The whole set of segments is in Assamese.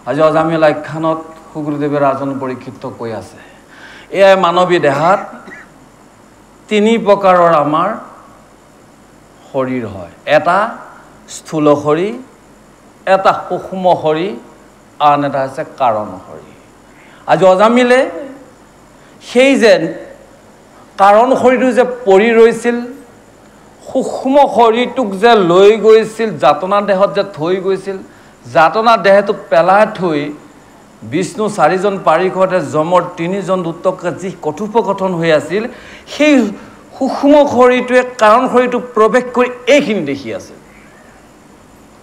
আজি অজামিল আখ্যানত সুগুৰুদেৱে ৰাজন পৰীক্ষিতক কৈ আছে এয়াই মানৱী দেহাত তিনি প্ৰকাৰৰ আমাৰ শৰীৰ হয় এটা স্থূল শৰীৰ এটা সূক্ষ্ম শৰীৰ আন এটা হৈছে কাৰণ শৰীৰ আজি অজামিলে সেই যে কাৰণ শৰীৰটো যে পৰি ৰৈছিল সূক্ষ্ম শৰীৰটোক যে লৈ গৈছিল যাতনা দেহত যে থৈ গৈছিল যাতনা দেহটো পেলাই থৈ বিষ্ণু চাৰিজন পাৰিষদে যমৰ তিনিজন দূতকে যি কথোপকথন হৈ আছিল সেই সূক্ষ্ম শৰীৰটোৱে কাৰণ শৰীৰটো প্ৰৱেশ কৰি এইখিনি দেখি আছিল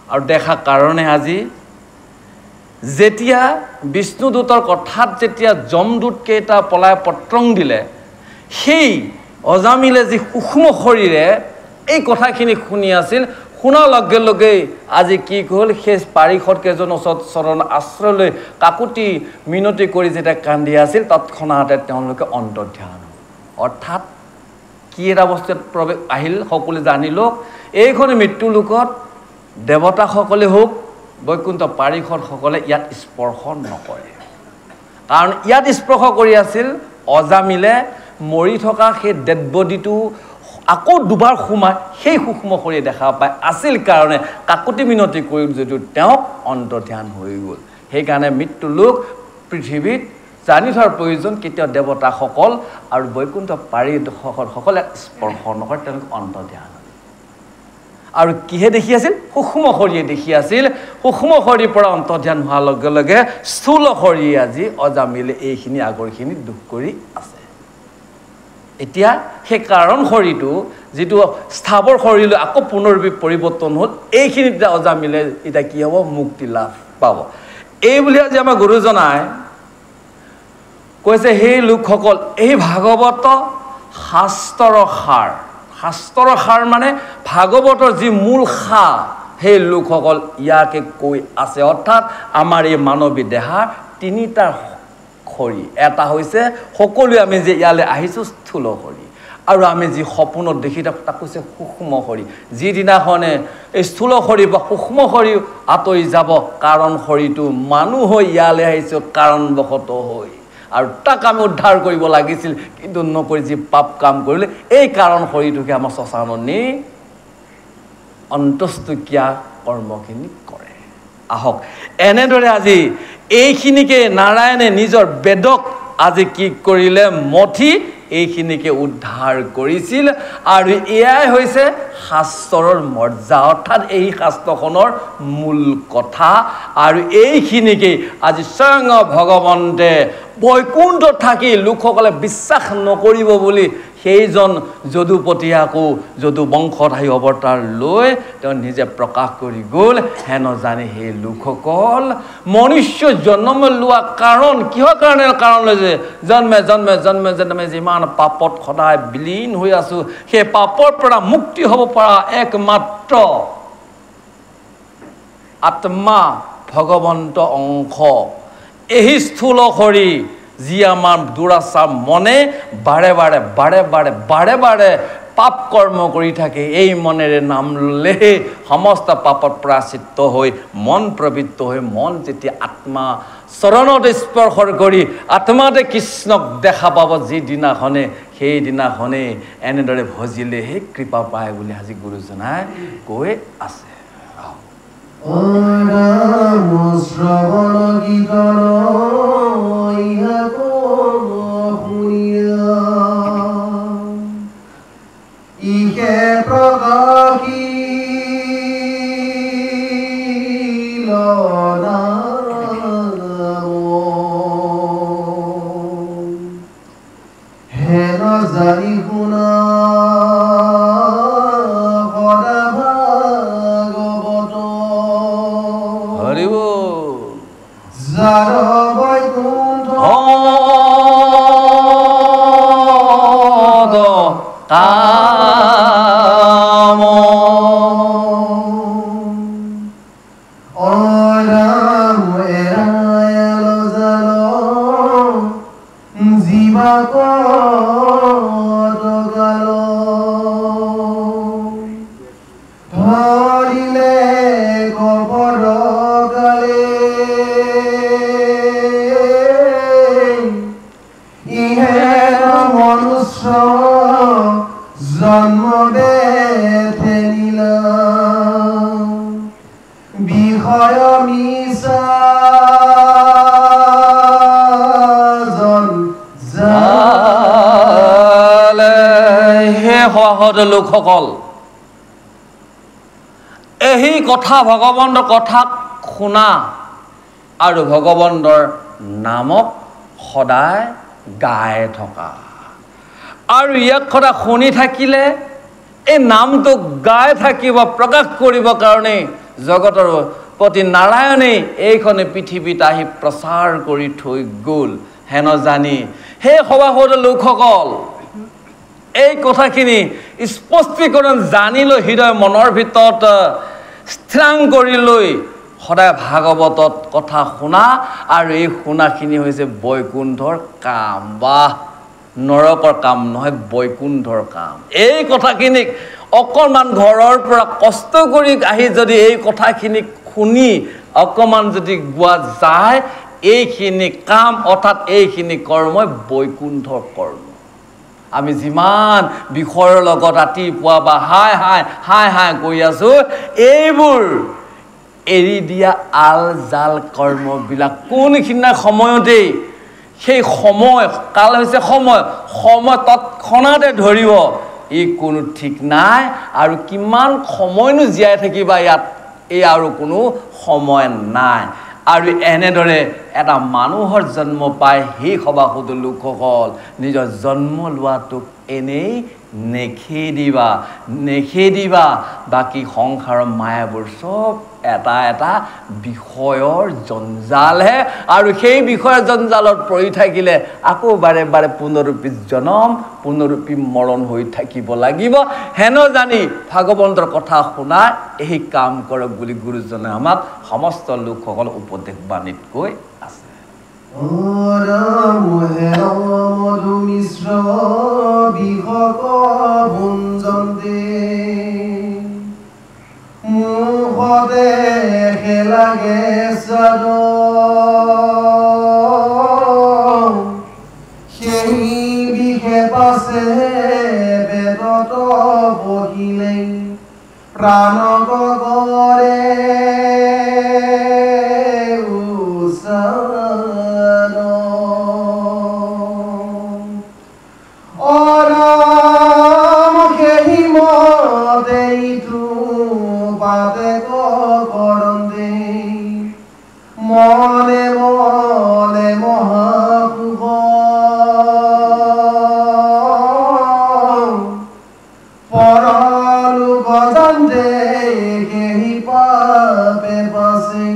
আৰু দেখা কাৰণে আজি যেতিয়া বিষ্ণুদূতৰ কথাত যেতিয়া যমদূত কেইটা পলাই পত্ৰং দিলে সেই অজামিলে যি সূক্ষ্ম শৰীৰে এই কথাখিনি শুনি আছিল শুনাৰ লগে লগে আজি কি হ'ল সেই পাৰিষদ কেইজন ওচৰত চৰণ আশ্ৰয় লৈ কাকুতি মিনতি কৰি যেতিয়া কান্দি আছিল তৎক্ষণাতে তেওঁলোকে অন্তৰ্ধান হ'ল অৰ্থাৎ কি এটা বস্তুত প্ৰৱেশ আহিল সকলোৱে জানিলো এইখন মৃত্যু লোকত দেৱতাসকলে হওক বৈকুণ্ঠ পাৰিষদসকলে ইয়াত স্পৰ্শ নকৰে কাৰণ ইয়াত স্পৰ্শ কৰি আছিল অজামিলে মৰি থকা সেই ডেড বডিটো আকৌ দুবাৰ সোমাই সেই সূক্ষ্ম শৰীৰ দেখা পাই আছিল কাৰণে কাকুতি মিনতি কৰি যদিও তেওঁ অন্তৰ্ধান হৈ গ'ল সেইকাৰণে মৃত্যু লোক পৃথিৱীত জানি থোৱাৰ প্ৰয়োজন কেতিয়াও দেৱতাসকল আৰু বৈকুণ্ঠ পাৰিষদসকলে স্পৰ্শ নকৰে তেওঁলোক অন্তৰ্ধান আৰু কিহে দেখি আছিল সূক্ষ্ম শৰীৰে দেখি আছিল সূক্ষ্ম শৰীৰৰ পৰা অন্তৰ্ধান হোৱাৰ লগে লগে স্থূল শৰীৰে আজি অজামিলে এইখিনি আগৰখিনি দুখ কৰি আছে এতিয়া সেই কাৰণ শৰীৰটো যিটো স্থাৱৰ শৰীৰলৈ আকৌ পুনৰবি পৰিৱৰ্তন হ'ল এইখিনিতে অজামিলে এতিয়া কি হ'ব মুক্তি লাভ পাব এই বুলি আজি আমাৰ গুৰুজনাই কৈছে সেই লোকসকল এই ভাগৱত শাস্ত্ৰৰ সাৰ মানে ভাগৱতৰ যি মূল সাৰ সেই লোকসকল ইয়াকে কৈ আছে অৰ্থাৎ আমাৰ এই মানৱী দেহাৰ তিনিটা শৰীৰ এটা হৈছে সকলোৱে আমি যে ইয়ালৈ আহিছোঁ স্থূল শৰীৰ আৰু আমি যি সপোনত দেখি থাকোঁ তাক কৈছে সূক্ষ্ম শৰীৰ যিদিনাখনে এই স্থূল শৰীৰ বা সূক্ষ্ম শৰীৰ আঁতৰি যাব কাৰণ শৰীৰটো মানুহ হৈ ইয়ালৈ আহিছোঁ কাৰণবশতঃ হৈ আৰু তাক আমি উদ্ধাৰ কৰিব লাগিছিল কিন্তু নকৰি যি পাপ কাম কৰিলে এই কাৰণ শৰীৰটোকে আমাৰ শ্মশানত নি অন্তস্তুকীয়া কৰ্মখিনি কৰে আহক এনেদৰে আজি এইখিনিকে নাৰায়ণে নিজৰ বেদক আজি কি কৰিলে মঠি এইখিনিকে উদ্ধাৰ কৰিছিল আৰু এয়াই হৈছে শাস্ত্ৰৰ মৰ্যাদা অৰ্থাৎ এই শাস্ত্ৰখনৰ মূল কথা আৰু এইখিনিকে আজি স্বয়ং ভগৱন্তে বৈকুণ্ঠত থাকি লোকসকলে বিশ্বাস নকৰিব বুলি সেইজন যদুপতীয়াকো যদু বংশত আহি অৱতাৰ লৈ তেওঁ নিজে প্ৰকাশ কৰি গ'ল হেন জানি সেই লোকসকল মনুষ্য জন্ম লোৱা কাৰণ কিহৰ কাৰণে কাৰণ লৈছে জন্মে জন্মে জন্মে জন্মে যিমান পাপত সদায় বিলীন হৈ আছো সেই পাপৰ পৰা মুক্তি হ'ব পৰা একমাত্ৰ আত্মা ভগৱন্ত অংশ এই স্থূল শৰীৰ যি আমাৰ দুৰাচাৰ মনে বাৰে বাৰে পাপ কৰ্ম কৰি থাকে এই মনেৰে নাম ল'লে সমস্ত পাপত প্ৰাচিত্য হৈ মন প্ৰবৃত্ত হৈ মন যেতিয়া আত্মা চৰণত স্পৰ্শ কৰি আত্মাতে কৃষ্ণক দেখা পাব যিদিনাখনে সেইদিনাখনে এনেদৰে ভজিলেহে কৃপা পায় বুলি আজি গুৰুজনাই কৈ আছে শ্ৰৱণ গীতৰ ইহে প্ৰকাশিল হেন জানি শুনা ধৰিলে কবৰ গালে ইহে মনুষ্য জন্ম বেথেনিলা বিষয় মিছা হে সহজ লোকসকল, এই কথা ভগৱন্তৰ কথাক শুনা আৰু ভগৱন্তৰ নামক সদায় গাই থকা আৰু ইয়াক সদায় শুনি থাকিলে এই নামটো গাই থাকিব প্ৰকাশ কৰিবৰ কাৰণে জগতৰ প্ৰতি নাৰায়ণেই এইখনে পৃথিৱীত আহি প্ৰচাৰ কৰি থৈ গ'ল হেন জানি হে সভাসদ লোকসকল এই কথাখিনি স্পষ্টীকৰণ জানি লৈ হৃদয় মনৰ ভিতৰত স্থিৰাং কৰি লৈ সদায় ভাগৱতত কথা শুনা আৰু এই শুনাখিনি হৈছে বৈকুণ্ঠৰ কাম বা নৰকৰ কাম নহয় বৈকুণ্ঠৰ কাম এই কথাখিনিক অকণমান ঘৰৰ পৰা কষ্ট কৰি আহি যদি এই কথাখিনি শুনি অকণমান যদি গোৱা যায় এইখিনি কাম অৰ্থাৎ এইখিনি কৰ্মই বৈকুণ্ঠৰ কৰ্ম আমি যিমান বিষয়ৰ লগত ৰাতিপুৱা বা হাই হাই হাই হাই কৈ আছোঁ এইবোৰ এৰি দিয়া আল জাল কৰ্মবিলাক কোনখিনি সময়তেই সেই সময় কাল হৈছে সময় সময় তৎক্ষণাতে ধৰিব ই কোনো ঠিক নাই আৰু কিমান সময়নো জীয়াই থাকিবা ইয়াত এই আৰু কোনো সময় নাই আৰু এনেদৰে এটা মানুহৰ জন্ম পায় সেই সভাসদ লোকসকল নিজৰ জন্ম লোৱাটোক এনেই নেখেদিবা বাকী সংসাৰৰ মায়াবোৰ চব এটা এটা বিষয়ৰ জঞ্জালহে আৰু সেই বিষয়ৰ জঞ্জালত পৰি থাকিলে আকৌ বাৰে বাৰে পুনৰুক্তি জনম পুনৰুক্তি মৰণ হৈ থাকিব লাগিব হেন জানি ভাগৱন্তৰ কথা শুনা এই কাম কৰক বুলি গুৰুজনে আমাক সমস্ত লোকসকল উপদেশ বাণীত কৈ আছে মধু মিশ্ৰ বিহক ভুঞ্জন্তে মুখতে লাগে চাদ সেই বিষে পাছে বেদত বহিলে প্ৰাণ গগৰে মনে মনে মহাপুভ পৰলু গজন্তে কেহি পাপে পাছে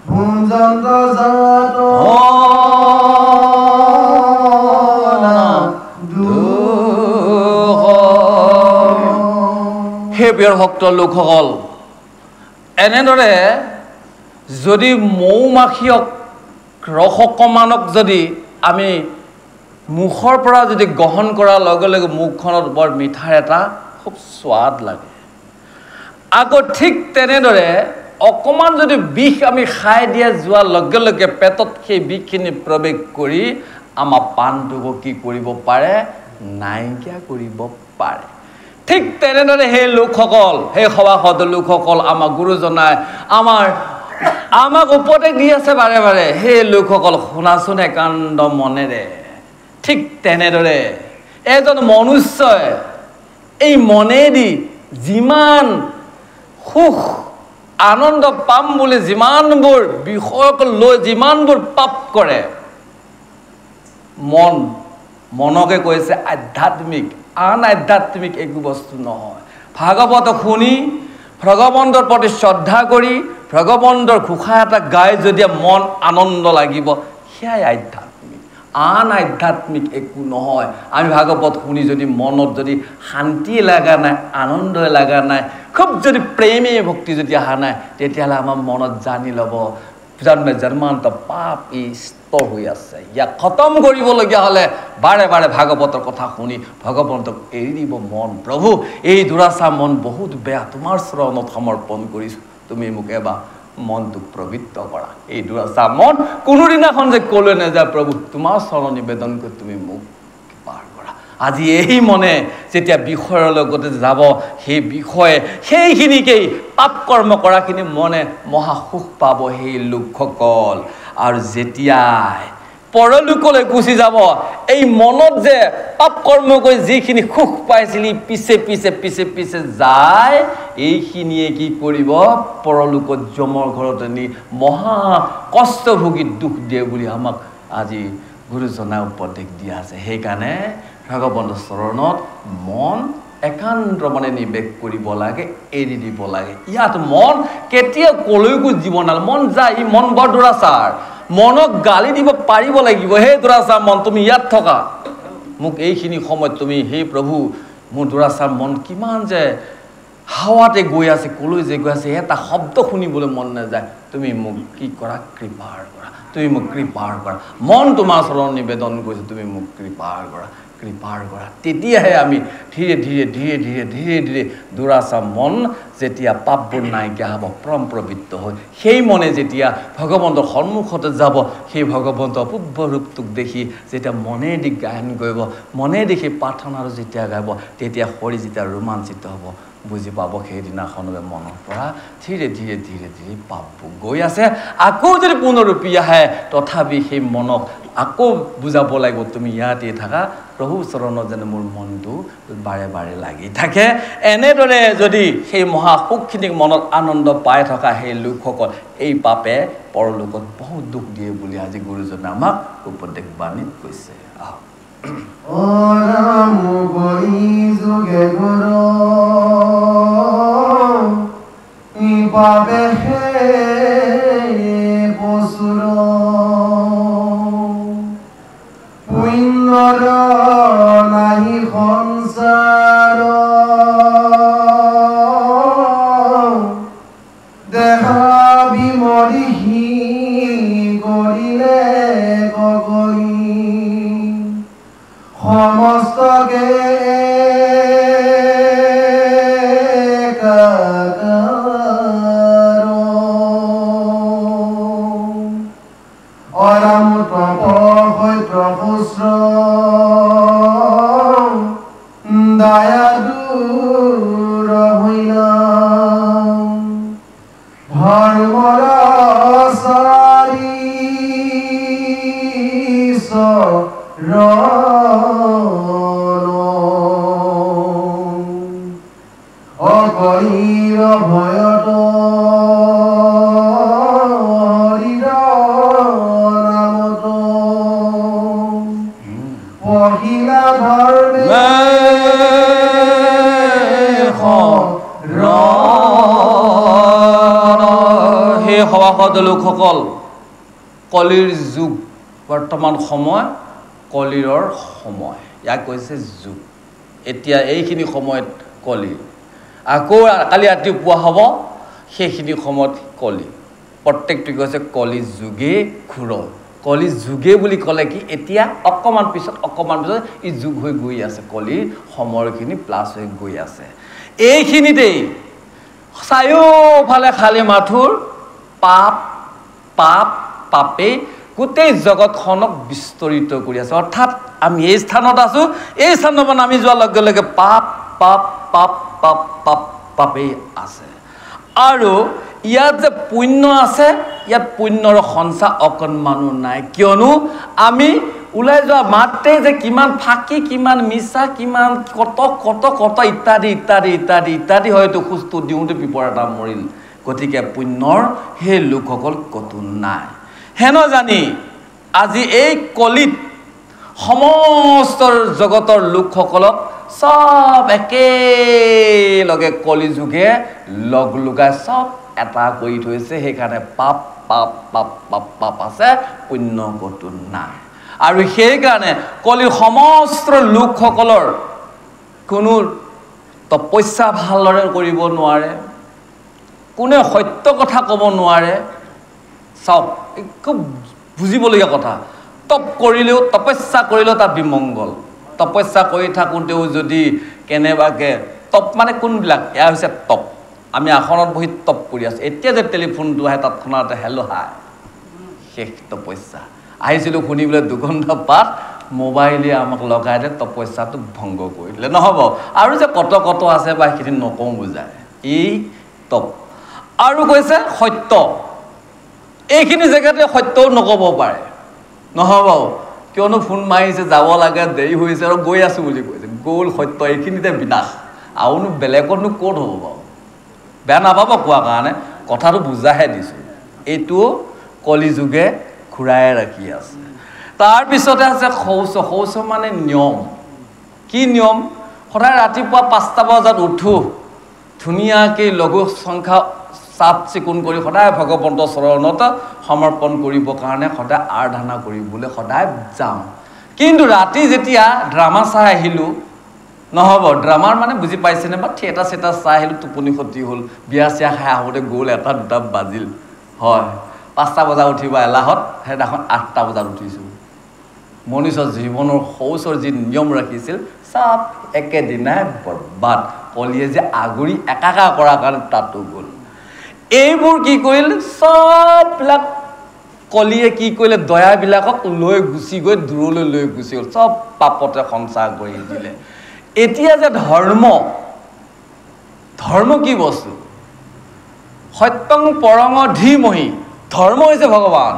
ভুঞ্জন্ত জাত হে প্ৰিয় ভক্ত লোকসকল এনেদৰে যদি মৌ মাখিয়ক ৰস অকণমানক যদি আমি মুখৰ পৰা যদি গ্ৰহণ কৰাৰ লগে লগে মুখখনত বৰ মিঠাৰ এটা খুব সোৱাদ লাগে আকৌ ঠিক তেনেদৰে অকণমান যদি বিষ আমি খাই দিয়া যোৱাৰ লগে লগে পেটত সেই বিষখিনি প্ৰৱেশ কৰি আমাৰ পাণটোকো কি কৰিব পাৰে নাইকিয়া কৰিব পাৰে ঠিক তেনেদৰে সেই লোকসকল সেই সভাসদ লোকসকল আমাৰ গুৰুজনাই আমাক উপদেশ দি আছে বাৰে বাৰে সেই লোকসকল শুনাচোন একান্ত মনেৰে ঠিক তেনেদৰে এজন মনুষ্যই এই মনেদি যিমান সুখ আনন্দ পাম বুলি যিমানবোৰ বিষয়ক লৈ যিমানবোৰ পাপ কৰে মনকে কৈছে আধ্যাত্মিক আন আধ্যাত্মিক একো বস্তু নহয় ভাগৱত শুনি ভগৱন্তৰ প্ৰতি শ্ৰদ্ধা কৰি ভগৱন্তৰ ঘোষা এটা গাই যদি মন আনন্দ লাগিব সেয়াই আধ্যাত্মিক আন আধ্যাত্মিক একো নহয় আমি ভাগৱত শুনি যদি মনত যদি শান্তি লগা নাই আনন্দ লগা নাই খুব যদি প্ৰেমী ভক্তি যদি অহা নাই তেতিয়াহ'লে আমাৰ মনত জানি ল'ব জন্মান্ত পাপ ই স্তৰ হৈ আছে ইয়াক খতম কৰিবলগীয়া হ'লে বাৰে বাৰে ভাগৱতৰ কথা শুনি ভগৱন্তক এৰি দিব মন প্ৰভু এই দুৰাচা মন বহুত বেয়া তোমাৰ চৰণত সমৰ্পণ কৰিছোঁ তুমি মোক এবাৰ মনটোক পবিত্ৰ কৰা এই দুৰাচা মন কোনোদিনাখন যে ক'লৈ নাযায় প্ৰভু তোমাৰ চৰণ নিবেদন কৰি তুমি মোক পাৰ কৰা আজি এই মনে যেতিয়া বিষয়ৰ লগতে যাব সেই বিষয়ে সেইখিনিকেই পাপ কৰ্ম কৰাখিনি মনে মহা সুখ পাব সেই লোকসকল আৰু যেতিয়াই পৰলোকলৈ গুচি যাব এই মনত যে পাপ কৰ্ম কৰি যিখিনি সুখ পাইছিলি পিছে পিছে পিছে পিছে যায় এইখিনিয়ে কি কৰিব পৰলোকত যমৰ ঘৰত নি মহা কষ্ট ভোগী দুখ দিয়ে বুলি আমাক আজি গুৰুজনাই উপদেশ দিয়া আছে সেইকাৰণে ভগৱন্তৰ চৰণত মন একান্ত মানে নিবেশ কৰিব লাগে এৰি দিব লাগে ইয়াত মন কেতিয়া কলৈকো জীৱ নালাগে মন যায় ই মন বৰ দুৰাচাৰ মনক গালি দিব পাৰিব লাগিব হে দুৰাচাৰ মন তুমি ইয়াত থকা মোক এইখিনি সময়ত তুমি হে প্ৰভু মোৰ দুৰাচাৰ মন কিমান যে হাৱাতে গৈ আছে কলৈ যে গৈ আছে এটা শব্দ শুনিবলৈ মন নাযায় তুমি মোক কি কৰা কৃপাৰ কৰা তুমি মোক কৃপাৰ কৰা মন তোমাৰ চৰণ নিবেদন কৰিছে তুমি মোক কৃপাৰ কৰা তেতিয়াহে আমি ধীৰে ধীৰে ধীৰে ধীৰে ধীৰে ধীৰে দুৰাচা মন যেতিয়া পাপবোৰ নাইকিয়া হ'ব পৰম পবিত্ৰ হয় সেই মনে যেতিয়া ভগৱন্তৰ সন্মুখতে যাব সেই ভগৱন্তৰ অপূৰ্ব ৰূপটোক দেখি যেতিয়া মনেদি গায়ন কৰিব মনে দেখি প্ৰাৰ্থনাৰো যেতিয়া গাব তেতিয়া শৰীৰ যেতিয়া ৰোমাঞ্চিত হ'ব বুজি পাব সেইদিনাখনলৈ মনৰ পৰা ধীৰে ধীৰে ধীৰে ধীৰে পাপবোৰ গৈ আছে আকৌ যদি পুনৰূপী আহে তথাপি সেই মনক আকৌ বুজাব লাগিব তুমি ইয়াতে থাকা প্ৰভু চৰণত যেন মোৰ মনটো বাৰে বাৰে লাগি থাকে এনেদৰে যদি সেই মহা সুখখিনিক মনত আনন্দ পাই থকা সেই লোকসকল এই পাপে পৰলোকত বহুত দুখ দিয়ে বুলি আজি গুৰুজনে আমাক উপদেশ বাণীত কৈছে ওৰাম গৰি যোগে গুৰু ই পাবে হে বসুৰ পুণ্যৰ নাহি সংসাৰ দেহা বিমৰিহি কৰিলে গগনি সমস্তকে লোকসকল কলিৰ যুগ বৰ্তমান সময় কলিৰৰ সময় ইয়াক কৈছে যুগ এতিয়া এইখিনি সময়ত কলি আকৌ কালি ৰাতিপুৱা হ'ব সেইখিনি সময়ত কলি প্ৰত্যেকটো কৈছে কলি যুগে ঘূৰ কলি যুগে বুলি ক'লে কি এতিয়া অকণমান পিছত ই যুগ হৈ গৈ আছে কলিৰ সময়খিনি প্লাছ হৈ গৈ আছে এইখিনিতেই চাৰিওফালে খালী মাথোৰ পাপ পাপ পাপে গোটেই জগতখনক বিস্তৰিত কৰি আছে অৰ্থাৎ আমি এই স্থানত আছোঁ এই স্থানৰ পৰা নামি যোৱাৰ লগে লগে পাপ পাপ পাপ পাপ পাপ পাপেই আছে আৰু ইয়াত যে পুণ্য আছে ইয়াত পুণ্যৰ সঞ্চাৰ অকণমানো নাই কিয়নো আমি ওলাই যোৱা মাত্ৰেই যে কিমান ফাঁকি কিমান মিছা কিমান কত ইত্যাদি ইত্যাদি ইত্যাদি ইত্যাদি হয়তো খোজটো দিওঁতে বিপদ এটা মৰিল গতিকে পুণ্যৰ সেই লোকসকল কতো নাই হেন জানি আজি এই কলিত সমস্ত জগতৰ লোকসকলক সব একেলগে কলি যুগে লগ লগাই সব এটা কৰি থৈছে সেইকাৰণে পাপ পাপ পাপ পাপ পাপ আছে পুণ্য কতো নাই আৰু সেইকাৰণে কলিৰ সমস্ত লোকসকলৰ কোনো তপস্যা ভালদৰে কৰিব নোৱাৰে কোনে সত্য কথা ক'ব নোৱাৰে চাওক খুব বুজিবলগীয়া কথা তপ কৰিলেও তপস্যা কৰিলেও তাৰ বিমংগল তপস্যা কৰি থাকোঁতেও যদি কেনেবাকৈ তপ মানে কোনবিলাক এয়া হৈছে তপ আমি আসনত বহি টপ কৰি আছোঁ এতিয়া যে টেলিফোনটো আহে তৎক্ষণাতে হেল্ল' হাই শেষ তপস্যা আহিছিলোঁ শুনিবলৈ দুগন্ধ পাত মোবাইলে আমাক লগাই দিয়ে তপস্যাটো ভংগ কৰি দিলে নহ'ব আৰু যে কত আছে বা সেইখিনি নকওঁ বুজায় এই তপ আৰু কৈছে সত্য এইখিনি জেগাতে সত্যও নক'ব পাৰে নহ'ব কিয়নো ফোন মাৰিছে যাব লাগে দেৰি হৈছে আৰু গৈ আছোঁ বুলি কৈছে গ'ল সত্য এইখিনিতে বিনাশ আৰুনো বেলেগতনো ক'ত হ'ব বাৰু বেয়া নাপাব কোৱা কাৰণে কথাটো বুজাহে দিছোঁ এইটো কলিযুগে ঘূৰাই ৰাখি আছে তাৰপিছতে আছে শৌচ মানে নিয়ম কি নিয়ম সদায় ৰাতিপুৱা 5টা বজাত উঠো ধুনীয়াকৈ লঘু সংখ্যা চাফ চিকুণ কৰি সদায় ভগৱন্তৰ চৰণত সমৰ্পণ কৰিবৰ কাৰণে সদায় আৰাধনা কৰিবলৈ সদায় যাওঁ কিন্তু ৰাতি যেতিয়া ড্ৰামা চাই আহিলোঁ নহ'ব ড্ৰামাৰ মানে বুজি পাইছেনে বা থিয়েটাৰ চেটাৰ চাই আহিলোঁ টোপনি ক্ষতি হ'ল বিয়া চিয়া খাই আহোঁতে গ'ল 1টা 2টা বাজিল হয় 5টা বজাত উঠিব এলাহত সেইদিনাখন 8টা বজাত উঠিছোঁ মনুষ্যৰ জীৱনৰ শৌচৰ যি নিয়ম ৰাখিছিল চব একেদিনাই বৰবাদ কলিয়ে যে আগুৰি একাকাৰ কৰাৰ কাৰণে তাতো গ'ল এইবোৰ কি কৰিল চববিলাক কলিয়ে কি কৰিলে দয়াবিলাকক লৈ গুচি গৈ দূৰলৈ লৈ গুচি গ'ল চব পাপতে সঞ্চাৰ কৰি দিলে এতিয়া যে ধৰ্ম কি বস্তু সত্যং পৰম ধীমহি ধৰ্ম হৈছে ভগৱান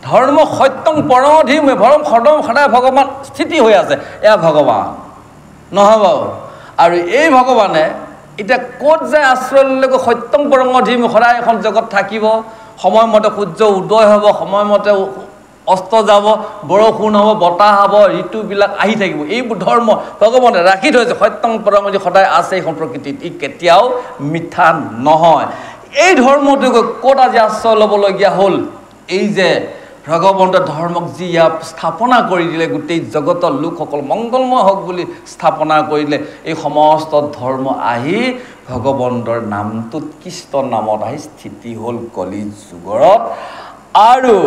ধৰ্ম সত্যং পৰম ধীমহি সদায় ভগৱান স্থিতি হৈ আছে এয়া ভগৱান নহ'ব আৰু এই ভগৱানে এতিয়া ক'ত যায় আশ্ৰয় ল'লে সত্যং পৰম ধীমহি সদায় এখন জগত থাকিব সময়মতে সূৰ্য উদয় হ'ব সময়মতে অস্ত যাব বৰষুণ হ'ব বতাহ হ'ব ঋতুবিলাক আহি থাকিব এইবোৰ ধৰ্ম ভগৱানে ৰাখি থৈছে সত্যং পৰম সদায় আছে এইখন প্ৰকৃতিত ই কেতিয়াও মিথ্যা নহয় এই ধৰ্মটো ক'ত আজি আশ্ৰয় ল'বলগীয়া হ'ল এই যে ভগৱন্তৰ ধৰ্মক যি ইয়াত স্থাপনা কৰি দিলে গোটেই জগতৰ লোকসকল মংগলময় হওক বুলি স্থাপনা কৰিলে এই সমস্ত ধৰ্ম আহি ভগৱন্তৰ নামটোত কৃষ্ণ নামত আহি স্থিতি হ'ল কলি যুগত আৰু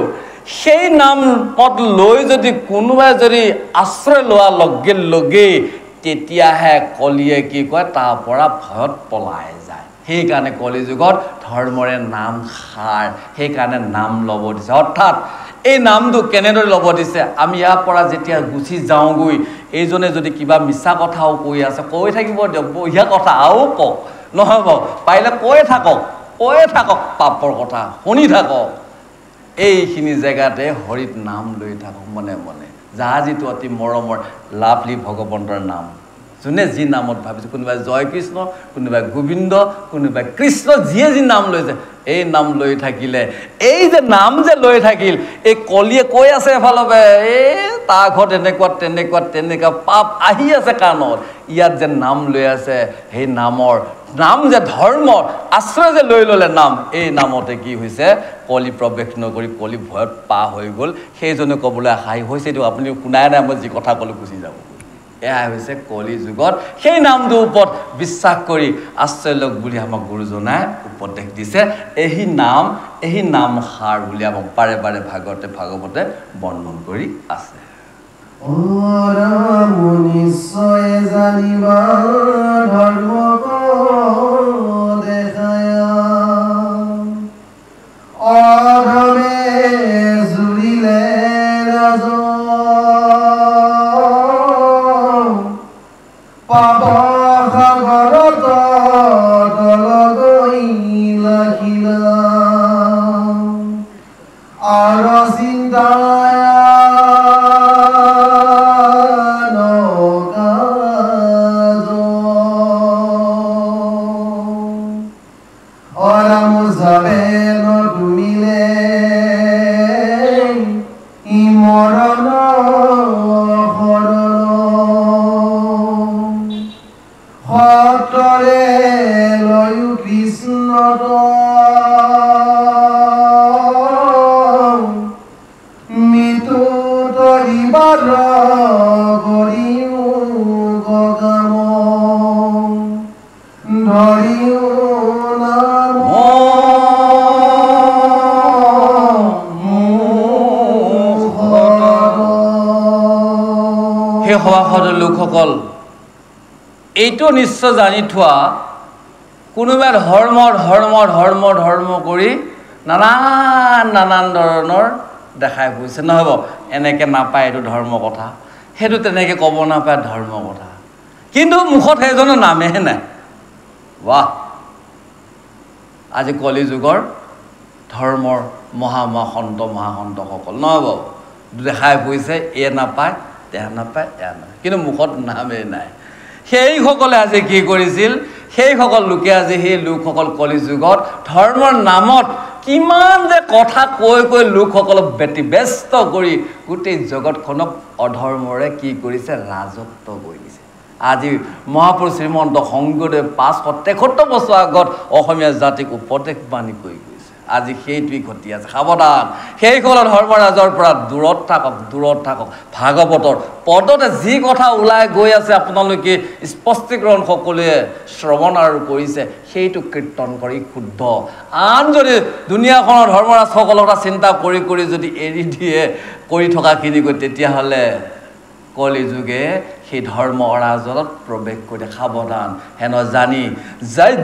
সেই নামত লৈ যদি কোনোবাই যদি আশ্ৰয় লোৱাৰ লগে তেতিয়াহে কলিয়ে কি কয় তাৰ পৰা ভয়ত পলাই যায় সেইকাৰণে কলি যুগত ধৰ্মৰে নাম সাৰ সেইকাৰণে নাম ল'ব দিছে অৰ্থাৎ এই নামটো কেনেদৰে ল'ব দিছে আমি ইয়াৰ পৰা যেতিয়া গুচি যাওঁগৈ এইজনে যদি কিবা মিছা কথাও কৈ আছে কৈ থাকিব দিয়ক বঢ়িয়া কথা আৰু কওক নহ'ব পাৰিলে কৈ থাকক পাপৰ কথা শুনি থাকক এইখিনি জেগাতে হৰিত নাম লৈ থাকক মনে মনে যাৰ যিটো অতি মৰমৰ লাভলি ভগৱন্তৰ নাম যোনে যি নামত ভাবিছে কোনোবাই জয় কৃষ্ণ কোনোবাই গোবিন্দ কোনোবাই কৃষ্ণ যিয়ে যি নাম লৈছে এই নাম লৈ থাকিলে এই যে নাম যে লৈ থাকিল এই কলিয়ে কৈ আছে এফালৰ পৰা এই তাৰ ঘৰত তেনেকুৱা পাপ আহি আছে কাণত ইয়াত যে নাম লৈ আছে সেই নাম যে ধৰ্মৰ আশ্ৰয় যে লৈ ল'লে নাম এই নামতে কি হৈছে কলি প্ৰৱেশ নকৰি কলি ভয়ত পাৰ হৈ গ'ল সেইজনে ক'বলৈ আশাই হৈছে এইটো আপুনি শুনাই নাই মই যি কথা ক'লোঁ গুচি যাব এয়া হৈছে কলি যুগত সেই নামটোৰ ওপৰত বিশ্বাস কৰি আশ্ৰয় লওক বুলি আমাক গুৰুজনাই উপদেশ দিছে এই নাম সাৰ বুলি আমাক বাৰে বাৰে ভাগৱতে বৰ্ণন কৰি আছে নিশ্চয় জানিবা ধৰ্ম দেখায়া অধমে জুৰিলে ৰাজ পাপ সাগৰত তলগৈ লাগিলা আৰু চিন্তা লোকসকল এইটো নিশ্চয় জানি থোৱা কোনোবাই ধৰ্ম কৰি নানান ধৰণৰ দেখাই ফুৰিছে নহ'ব এনেকৈ নাপায় এইটো ধৰ্ম কথা সেইটো তেনেকৈ ক'ব নাপায় ধৰ্ম কথা কিন্তু মুখত সেইজনৰ নামেহে নাই বাহ আজি কলি যুগৰ ধৰ্মৰ মহাসন্তসকল নহ'ব দেখাই ফুৰিছে এয়া নাপায় তেয়া নাপায় কিন্তু মুখত নামেই নাই সেইসকলে আজি কি কৰিছিল সেইসকল লোকে আজি সেই লোকসকল কলি যুগত ধৰ্মৰ নামত কিমান যে কথা কৈ লোকসকলক ব্যতিব্যস্ত কৰি গোটেই জগতখনক অধৰ্মৰে কি কৰিছে ৰাজত্ব কৰি দিছে আজি মহাপুৰুষ শ্ৰীমন্ত শংকৰদেৱ 573 বছৰ আগত অসমীয়া জাতিক উপদেশ বাণী কৰি গৈছে আজি সেইটোৱেই ঘটি আছে সাৱধান সেইসকলৰ ধৰ্মৰাজৰ পৰা দূৰত থাকক ভাগৱতৰ পদতে যি কথা ওলাই গৈ আছে আপোনালোকে স্পষ্টীকৰণ সকলোৱে শ্ৰৱণ আৰু কৰিছে সেইটো কীৰ্তন কৰি শুদ্ধ আন যদি দুনিয়াখনৰ ধৰ্মৰাজসকলৰ কথা চিন্তা কৰি যদি এৰি দিয়ে কৰি থকাখিনি গৈ তেতিয়াহ'লে কলি যুগে সেই ধৰ্ম অৰাজকত প্ৰৱেশ কৰি সাৱধান হেন জানি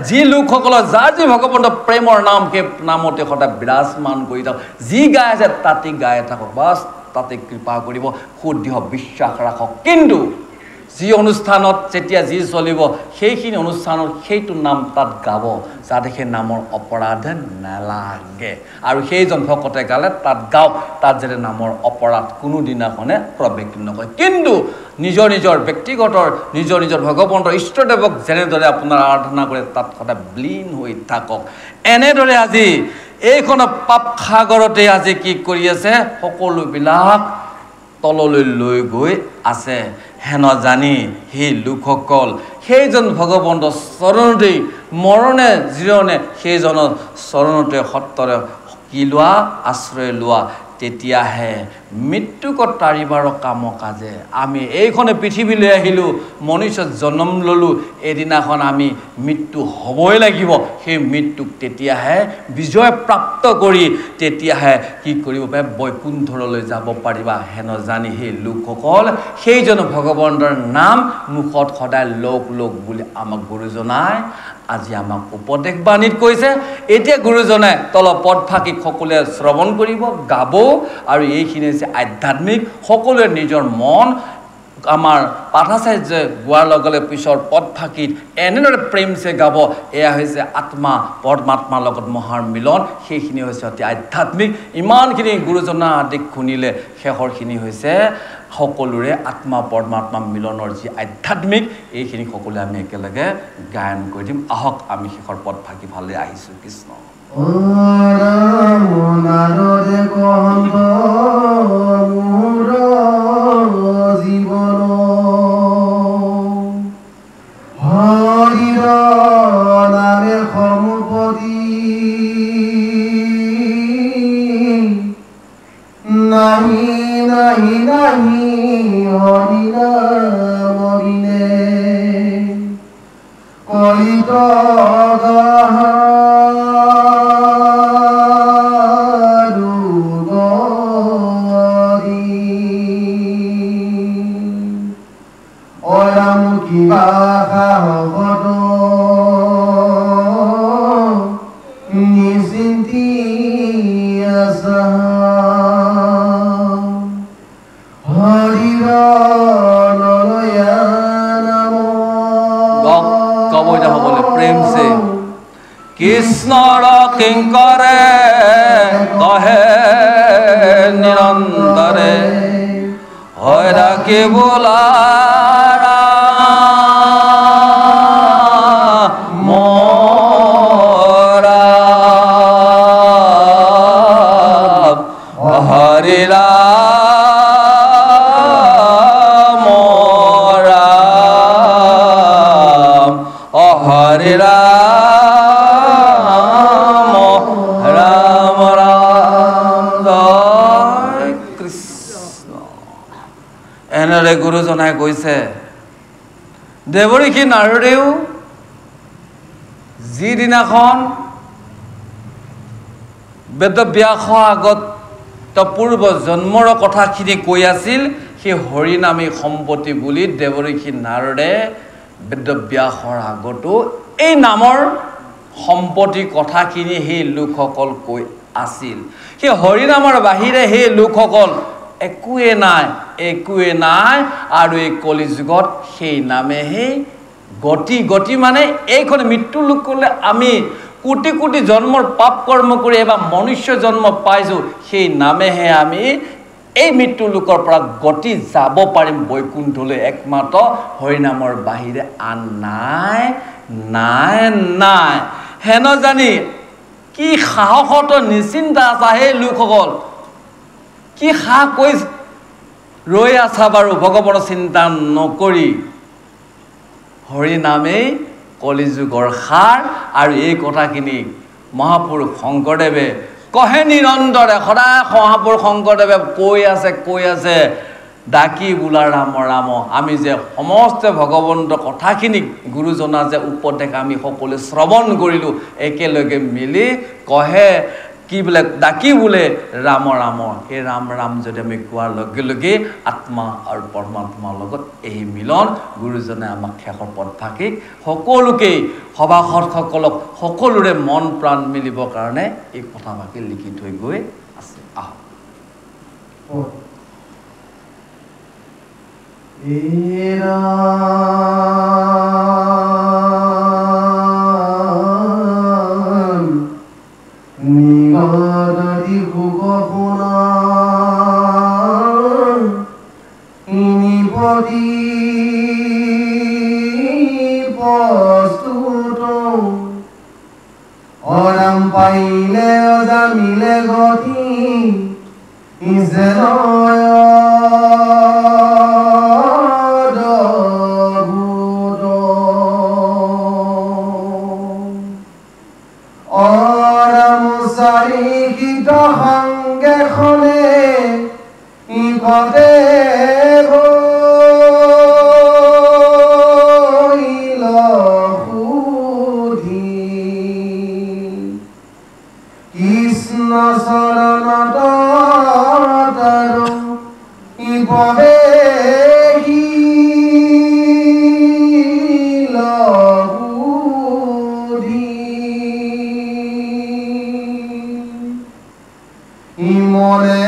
যি লোকসকলৰ যাৰ যি ভগৱন্তৰ প্ৰেমৰ নাম সেই নামতে সদায় বিৰাজমান কৰি থাকক যি গাই আছে তাতে গাই থাকক বাছ তাতে কৃপা কৰিব শুদ্ধ বিশ্বাস ৰাখক কিন্তু যি অনুষ্ঠানত যেতিয়া যি চলিব সেইখিনি অনুষ্ঠানত সেইটো নাম তাত গাব যাতে সেই নামৰ অপৰাধ নালাগে আৰু সেইজন ভকতে গালে তাত গাওক তাত যাতে নামৰ অপৰাধ কোনো দিনাখনে প্ৰৱেশ নকৰে কিন্তু নিজৰ ব্যক্তিগত নিজৰ ভগৱন্তৰ ইষ্টদেৱক যেনেদৰে আপোনাৰ আৰাধনা কৰে তাত সদায় ব্লীন হৈ থাকক এনেদৰে আজি এইখন পাপ সাগৰতে আজি কি কৰি আছে সকলোবিলাক তললৈ লৈ গৈ আছে হেন জানি সেই লোকসকল সেইজন ভগৱন্তৰ চৰণতেই মৰণে জিৰণে সেইজনৰ চৰণতে সত্তৰে কি লোৱা আশ্ৰয় লোৱা তেতিয়াহে মৃত্যুকত তাৰিবাৰ কাম কাজে আমি এইখনে পৃথিৱীলৈ আহিলোঁ মনুষ্য জন্ম ল'লোঁ এদিনাখন আমি মৃত্যু হ'বই লাগিব সেই মৃত্যুক তেতিয়াহে বিজয় প্ৰাপ্ত কৰি তেতিয়াহে কি কৰিব পাৰে বৈকুণ্ঠলৈ যাব পাৰিবা হেন জানি সেই লোকসকল সেইজন ভগৱন্তৰ নাম মুখত সদায় লোক বুলি আমাক গুৰুজনাই আজি আমাক উপদেশ বাণীত কৈছে এতিয়া গুৰুজনে তল পদ ফাঁকি সকলোৱে শ্ৰৱণ কৰিব গাব আৰু এইখিনি হৈছে আধ্যাত্মিক সকলোৱে নিজৰ মন আমাৰ পাঠাচাৰ্যে গোৱাৰ লগে পিছৰ পদ ফাঁকিত এনেদৰে প্ৰেমছে গাব এয়া হৈছে আত্মা পৰমাত্মাৰ লগত মহাৰ মিলন সেইখিনি হৈছে অতি আধ্যাত্মিক ইমানখিনি গুৰুজনা আদি শুনিলে শেষৰখিনি হৈছে সকলোৰে আত্মা পৰমাত্মা মিলনৰ যি আধ্যাত্মিক এইখিনি সকলোৱে আমি একেলগে গায়ন কৰি দিম আহক আমি শেষৰ পদ ফাঁকি ভালে আহিছোঁ কৃষ্ণ কৃষ্ণৰ কিংকৰে কহে নিৰন্তৰে হয় ৰাখি বোলা মৰা হৰিৰা হৰিৰা এনেদৰে গুৰুজনাই কৈছে দেৱৰীষি নাৰদেও যিদিনাখন বেদব্যাসৰ আগত পূৰ্ব জন্মৰ কথাখিনি কৈ আছিল সেই হৰিনামী সম্পত্তি বুলি দেৱৰীষি নাৰদে বেদব্যাসৰ আগতো এই নামৰ সম্পত্তিৰ কথাখিনি সেই লোকসকল কৈ আছিল সেই হৰিনামৰ বাহিৰে সেই লোকসকল একোৱে নাই আৰু এই কলিযুগত সেই নামেহে গতি মানে এইখন মৃত্যু লোকলে আমি কোটি কোটি জন্মৰ পাপ কৰ্ম কৰি এবাৰ মনুষ্য জন্ম পাইছো সেই নামেহে আমি এই মৃত্যু লোকৰ পৰা গতি যাব পাৰিম বৈকুণ্ঠলৈ একমাত্ৰ হৰিনামৰ বাহিৰে আন নাই হেন জানি কি সাহসত নিশ্চিন্তা আছা সেই লোকসকল কি সাহ কৈ ৰৈ আছা বাৰু ভগৱানৰ চিন্তা নকৰি হৰি নামেই কলিযুগৰ সাৰ আৰু এই কথাখিনি মহাপুৰুষ শংকৰদেৱে কহে নিৰন্তৰে সদায় মহাপুৰুষ শংকৰদেৱে কৈ আছে ডাকি বোলা ৰাম ৰাম আমি যে সমস্ত ভগৱন্তৰ কথাখিনি গুৰুজনাৰ যে উপদেশ আমি সকলোৱে শ্ৰৱণ কৰিলোঁ একেলগে মিলি কহে কি বোলে ডাকি বোলে ৰাম ৰাম সেই ৰাম যদি আমি কোৱাৰ লগে লগে আত্মা আৰু পৰমাত্মাৰ লগত এই মিলন গুৰুজনে আমাক শেষৰ পদভাষিক সকলোকেই সভাসদসকলক সকলোৰে মন প্ৰাণ মিলিবৰ কাৰণে এই কথাভাষি লিখি থৈ গৈ আছে আহক পাইলে অজামিলে গতি যেন চাৰিকিত সংগেখনে ইকতে চৰণত তাৰো ইপদে মনে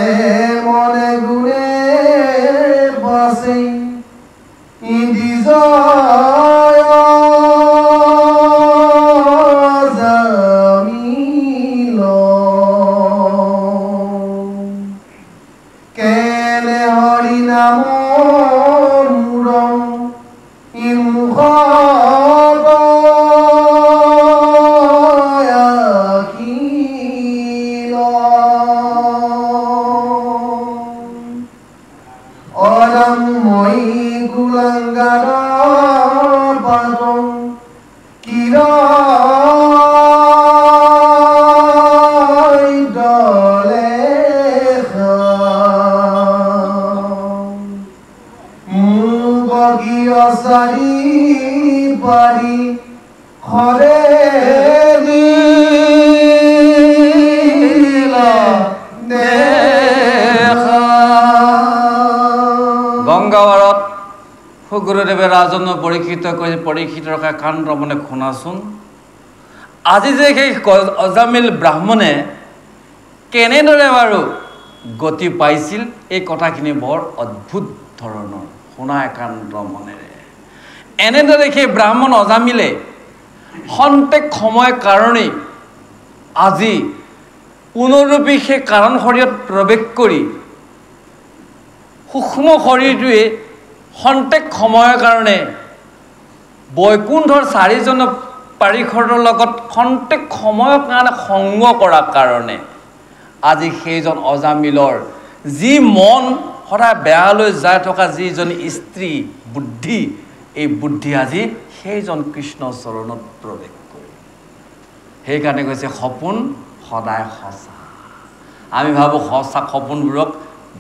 মনে গুণে বাসে ইদিজ গংগাৱাৰত গুৰুদেৱে ৰাজন্য পৰীক্ষিত কৰি পৰীক্ষিত ৰখা কাণ্ড মানে শুনাচোন আজি যে সেই অজামিল ব্ৰাহ্মণে কেনেদৰে বাৰু গতি পাইছিল এই কথাখিনি বৰ অদ্ভুত ধৰণৰ শুনা একান্ত মনেৰে এনেদৰে সেই ব্ৰাহ্মণ অজামিলে খন্তেক সময় কাৰণেই আজি পুনৰূপী সেই কাৰণ শৰীৰত প্ৰৱেশ কৰি সূক্ষ্ম শৰীৰটোৱে খন্তেক সময়ৰ কাৰণে বৈকুণ্ঠৰ চাৰিজন পাৰিষদৰ লগত খন্তেক সময়ৰ কাৰণে সংগ কৰাৰ কাৰণে আজি সেইজন অজামিলৰ যি মন সদায় বেয়ালৈ যাই থকা যিজন স্ত্ৰী বুদ্ধি এই বুদ্ধি আজি সেইজন কৃষ্ণ চৰণত প্ৰৱেশ কৰে সেইকাৰণে কৈছে সপোন সদায় সঁচা আমি ভাবোঁ সঁচা সপোনবোৰক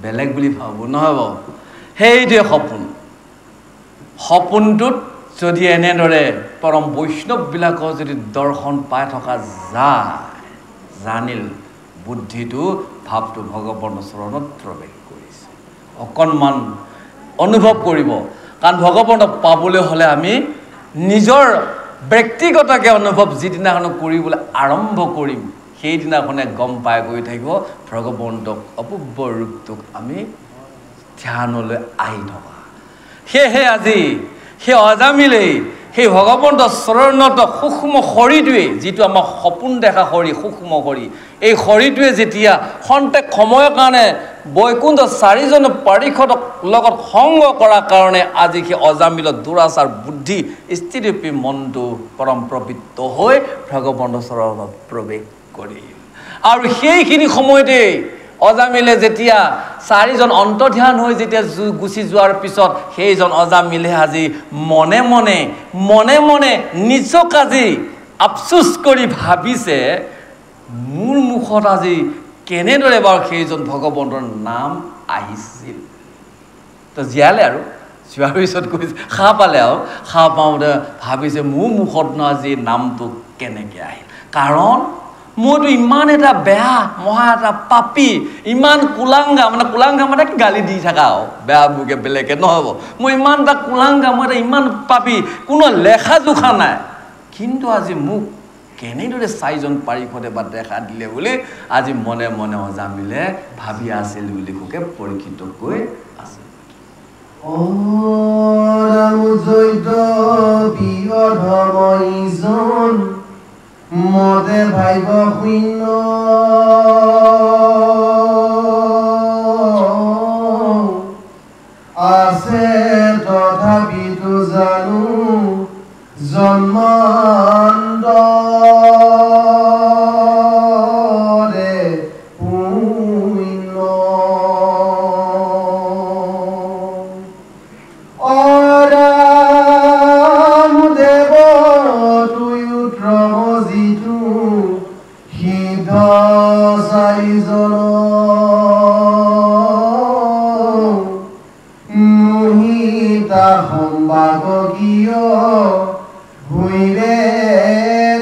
বেলেগ বুলি ভাবোঁ নহ'ব সেইটোৱে সপোনটোত যদি এনেদৰে পৰম বৈষ্ণৱবিলাকৰ যদি দৰ্শন পাই থকা যায় জানিল বুদ্ধিটো ভাৱটো ভগৱানৰ চৰণত প্ৰৱেশ কৰিছে অকণমান অনুভৱ কৰিব কাৰণ ভগৱানক পাবলৈ হ'লে আমি নিজৰ ব্যক্তিগতকৈ অনুভৱ যিদিনাখন কৰিবলৈ আৰম্ভ কৰিম সেইদিনাখনে গম পাই গৈ থাকিব ভগৱন্তক অপূৰ্ব ৰূপটোক আমি ধ্যানলৈ আহি থকা। সেয়েহে আজি সেই অজামিলেই সেই ভগৱন্ত চৰণত সূক্ষ্ম শৰীৰটোৱে যিটো আমাৰ সপোন দেখা শৰীৰ সূক্ষ্ম শৰীৰ এই শৰীৰটোৱে যেতিয়া খন্তেক সময়ৰ কাৰণে বৈকুণ্ঠ চাৰিজন পাৰিষদক লগত সংগ কৰাৰ কাৰণে আজি সেই অজামিলত দুৰাচাৰ বুদ্ধি স্থিতিৰূপী মনটো পৰম প্ৰবৃত্ত হৈ ভগৱন্ত চৰণত প্ৰৱেশ কৰিল। আৰু সেইখিনি সময়তে অজামিলে যেতিয়া চাৰিজন অন্তৰ্ধান হৈ যেতিয়া গুচি যোৱাৰ পিছত সেইজন অজামিলে আজি মনে মনে নিজক আজি আফচোচ কৰি ভাবিছে মোৰ মুখত আজি কেনেদৰে বাৰু সেইজন ভগৱন্তৰ নাম আহিছিল। তো জীয়ালে আৰু যোৱাৰ পিছত কৈছে সাৰ পালে আৰু সাৰ পাওঁতে ভাবিছে মোৰ মুখত ন আজি নামটো কেনেকৈ আহিল, কাৰণ মইতো ইমান এটা বেয়া মহা এটা পাপী ইমান কুলাংগা মানে গালি দি থাকা আৰু বেয়া মুখে বেলেগে নহ'ব মই ইমান এটা কুলাংগা মই এটা ইমান পাপী কোনো লেখা জোখা নাই, কিন্তু আজি মোক কেনেদৰে চাৰিজন পাৰিষদে বা দেখা দিলে বুলি আজি মনে অজামিলে ভাবি আছিল বুলি কোকে পৰীক্ষিত কৈ আছে। মতে ভাইব শূন্য আছে তথাপিতো জানো জন্মান্তৰে পুণ্য অৰামদেৱ তুয়ো ক্ৰমজিতু সিদ্ধ চাৰিজন মোহিতা সম্ভাগ কিয় হুইৰে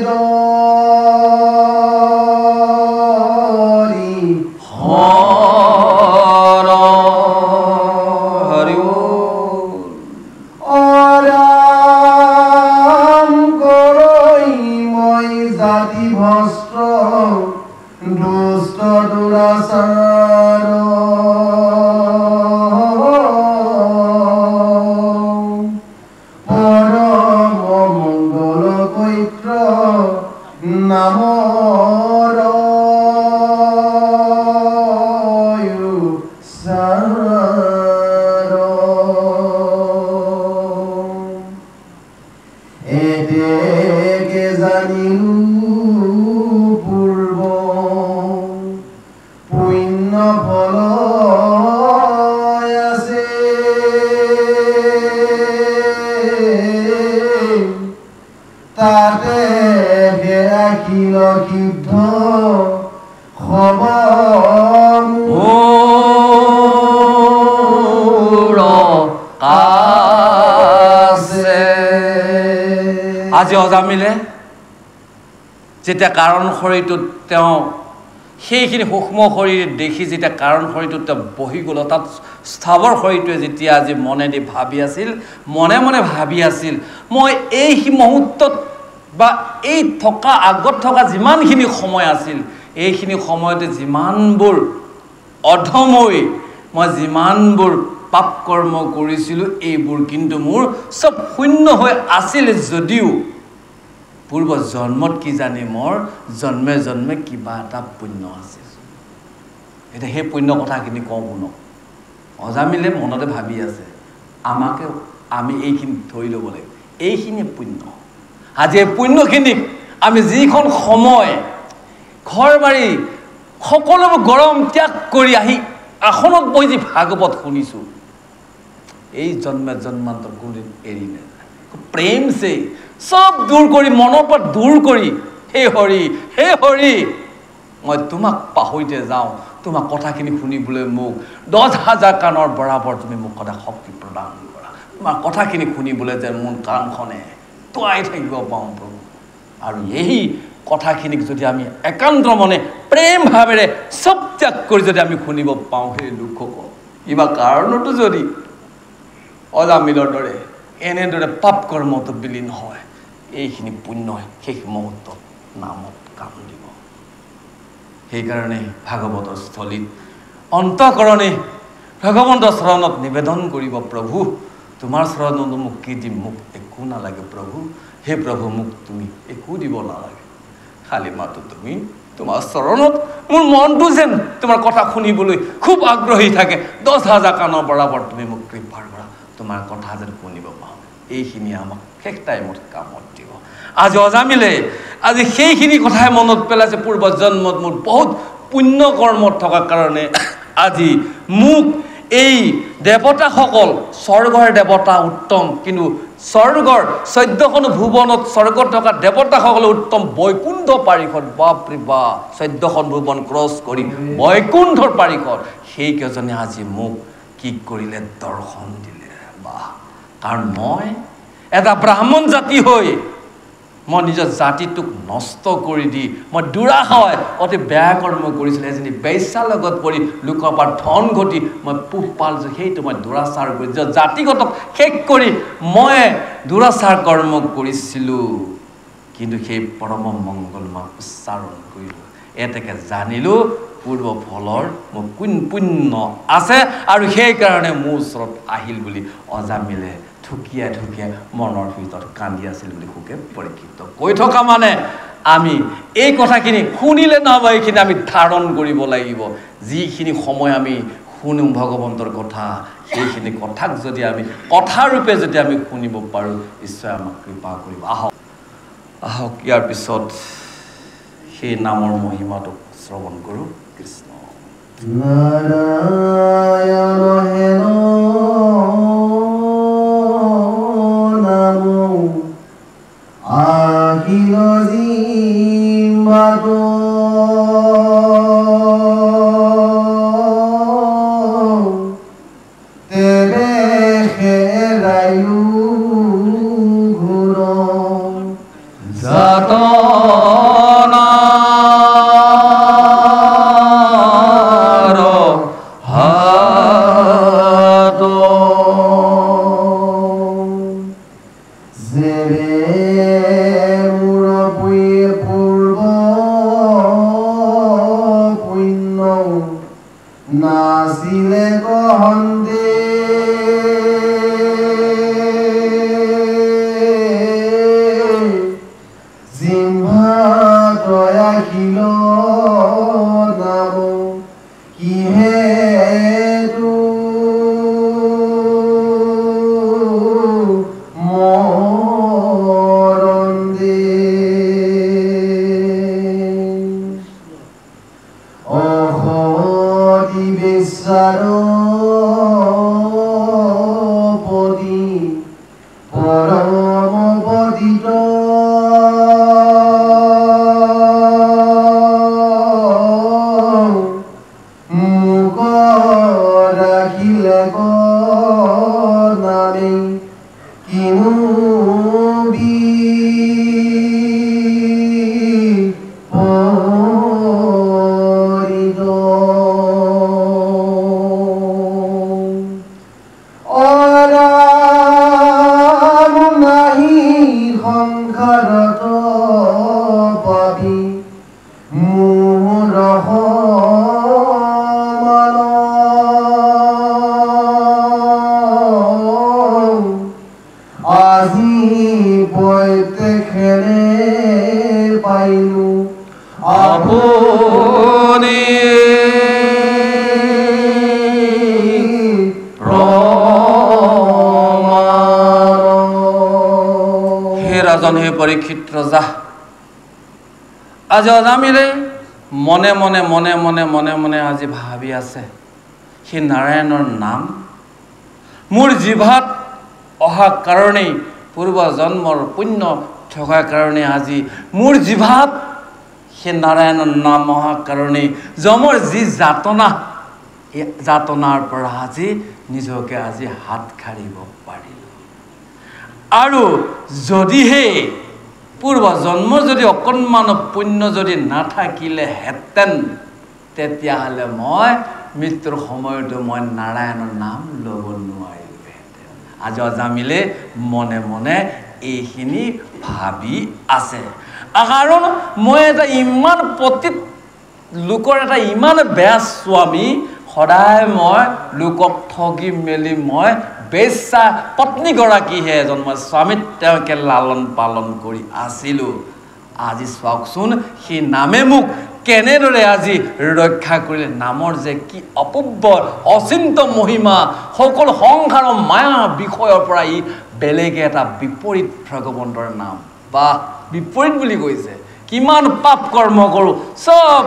দৰি হৰ হৰি অৰাম কৰৈ মই জাতি ভস্ত্ৰ দুষ্ট দুৰাচাৰ পৰম মংগল কৈত্ৰ নামৰ সাৰ এতেকে জানিলো পূৰ্ব পুণ্য ফল আছে তাতে ৰাখিল সিদ্ধ খবৰ মোৰ আছে। আজি অজামিলে যেতিয়া কাৰণ শৰীৰটোত তেওঁ সেইখিনি সূক্ষ্ম শৰীৰ দেখি যেতিয়া কাৰণ শৰীৰটোত তেওঁ বহি গ'ল তাত স্থাৱৰ শৰীৰটোৱে যেতিয়া আজি মনেদি ভাবি আছিল মনে ভাবি আছিল মই এই মুহূৰ্তত বা এই থকা আগত থকা যিমানখিনি সময় আছিল এইখিনি সময়তে যিমানবোৰ অধমৈ মই যিমানবোৰ পাপ কৰ্ম কৰিছিলোঁ এইবোৰ কিন্তু মোৰ চব শূন্য হৈ আছিল যদিও পূৰ্ব জন্মত কি জানি মোৰ জন্মে জন্মে কিবা এটা পুণ্য আছিল। এতিয়া সেই পুণ্য কথাখিনি কওঁ শুনক। অজামিলে মনতে ভাবি আছে আমি এইখিনি ধৰি ল'ব লাগিব, এইখিনি পুণ্য। আজি এই পুণ্যখিনিক আমি যিখন সময় ঘৰ বাৰী সকলোবোৰ গৰম ত্যাগ কৰি আহি আসনত বহি যি ভাগৱত শুনিছোঁ এই জন্মে জন্মান্তৰ কোনদিন এৰি নাযায়। প্ৰেমছে চব দূৰ কৰি মনৰ পৰা দূৰ কৰি হে হৰি মই তোমাক পাহৰিতে যাওঁ, তোমাৰ কথাখিনি শুনিবলৈ মোক 10,000 কাণৰ বৰাবৰ তুমি মোক সদায় শক্তি প্ৰদান কৰা, তোমাৰ কথাখিনি শুনিবলৈ যেন মোৰ কাণখনে তোৱাই থাকিব পাওঁ প্ৰভু। আৰু এই কথাখিনিক যদি আমি একান্ত মনে প্ৰেম ভাৱেৰে চব ত্যাগ কৰি যদি আমি শুনিব পাওঁ সেই লোকসকল কিবা কাৰণতো যদি অজামিলৰ দৰে এনেদৰে পাপ কৰ্মটো বিলীন হয় এইখিনি পুণ্য শেষ মুহূৰ্তত নামত কাম দিব। সেইকাৰণে ভাগৱতৰ স্থলীত অন্তঃকৰণে ভগৱন্তৰ চৰণত নিবেদন কৰিব, প্ৰভু তোমাৰ চৰণত মোক কি দিম, মোক একো নালাগে প্ৰভু, হে প্ৰভু মোক তুমি একো দিব নালাগে, খালি মাত্ৰ তুমি তোমাৰ চৰণত মোৰ মনটো যেন তোমাৰ কথা শুনিবলৈ খুব আগ্ৰহী থাকে, 10,000 কাণৰ বৰাবৰ তুমি মোক কৃপাৰ কৰা, তোমাৰ কথা যেন শুনিব পাওঁ। এইখিনি আমাক শেষ টাইমত কামত দিব। আজি অজামিলে আজি সেইখিনি কথাই মনত পেলাইছে, পূৰ্ব জন্মত মোৰ বহুত পুণ্য কৰ্মত থকাৰ কাৰণে আজি মোক এই দেৱতাসকল, স্বৰ্গৰ দেৱতা উত্তম, কিন্তু স্বৰ্গৰ 14খন ভুৱনত স্বৰ্গত থকা দেৱতাসকলে উত্তম বৈকুণ্ঠ পাৰিষদ, বাপৰে বাপ 14খন ভুৱন ক্ৰছ কৰি বৈকুণ্ঠৰ পাৰিষদ, সেইকেইজনে আজি মোক কি কৰিলে, দৰ্শন দিলে। বাহ, কাৰণ মই এটা ব্ৰাহ্মণ জাতি হৈ মই নিজৰ জাতিটোক নষ্ট কৰি দি মই দুৰাশয় অতি বেয়া কৰ্ম কৰিছিলোঁ। এজনী বেশ্যাৰ লগত পৰি লোকৰ পৰা ধন ঘটি মই পোহপাল, সেইটো মই দুৰাচাৰ কৰি নিজৰ জাতিগতক শেষ কৰি মই দুৰাচাৰ কৰ্ম কৰিছিলোঁ। কিন্তু সেই পৰম মংগল মই উচ্চাৰণ কৰিলোঁ, এতেকে জানিলোঁ পূৰ্ব ফলৰ মোৰ কোন পুণ্য আছে, আৰু সেইকাৰণে মোৰ ওচৰত আহিল বুলি অজামিলে ঠুকিয়াই ঠুকিয়াই মনৰ ভিতৰত কান্দি আছিল বুলি সুকে পৰীক্ষিত কৈ থকা মানে আমি এই কথাখিনি শুনিলে নহ'ব, এইখিনি আমি ধাৰণ কৰিব লাগিব। যিখিনি সময় আমি শুনো ভগৱন্তৰ কথা, সেইখিনি কথাক যদি আমি কথাৰূপে যদি আমি শুনিব পাৰোঁ, ঈশ্বৰে আমাক কৃপা কৰিব। আহক আহক ইয়াৰ পিছত সেই নামৰ মহিমাটোক শ্ৰৱণ কৰোঁ। কৃষ্ণ নাৰায়ণ হেন নাম আহিল জিমাত তেৰে হেৰায়ো ঘোৰ যাতনা নাচিলে কহন্দে জিম্ভা তয়াখিল নাম কিহে মৰন্দে বিচাৰপতি পৰম পতিত মোক ৰাখিলে নামে কিনো পৰীক্ষিত ৰজা আজি অজামিলে মনে মনে মনে মনে মনে মনে আজি ভাবি আছে, সেই নাৰায়ণৰ নাম মোৰ জিভাত অহা কাৰণেই, পূৰ্ব জন্মৰ পুণ্য থকাৰ কাৰণে আজি মোৰ জিভাত সেই নাৰায়ণৰ নাম অহা কাৰণেই যমৰ যি যাতনা, এই যাতনাৰ পৰা আজি নিজকে আজি হাত সাৰিব পাৰিলোঁ। আৰু যদিহে পূৰ্ব জন্মৰ যদি অকণমান পুণ্য যদি নাথাকিলেহেঁতেন, তেতিয়াহ'লে মই মৃত্যুৰ সময়তো মই নাৰায়ণৰ নাম ল'ব নোৱাৰিলোহেঁতেন। আজি অজামিলে মনে মনে এইখিনি ভাবি আছে। কাৰণ মই এটা ইমান পতিত লোকৰ এটা ইমান বেয়া স্বামী, সদায় মই লোকক ঠগি মেলি মই বেশ্যা পত্নীগৰাকীহে এজন মই স্বামীত তেওঁকে লালন পালন কৰি আছিলোঁ। আজি চাওকচোন সেই নামে মোক কেনেদৰে আজি ৰক্ষা কৰিলে। নামৰ যে কি অপূৰ্ব অচিন্ত মহিমা, সকলো সংসাৰৰ মায়া বিষয়ৰ পৰা ই বেলেগ এটা বিপৰীত ভগৱন্তৰ নাম। বা বিপৰীত বুলি কৈছে, কিমান পাপ কৰ্ম কৰোঁ, চব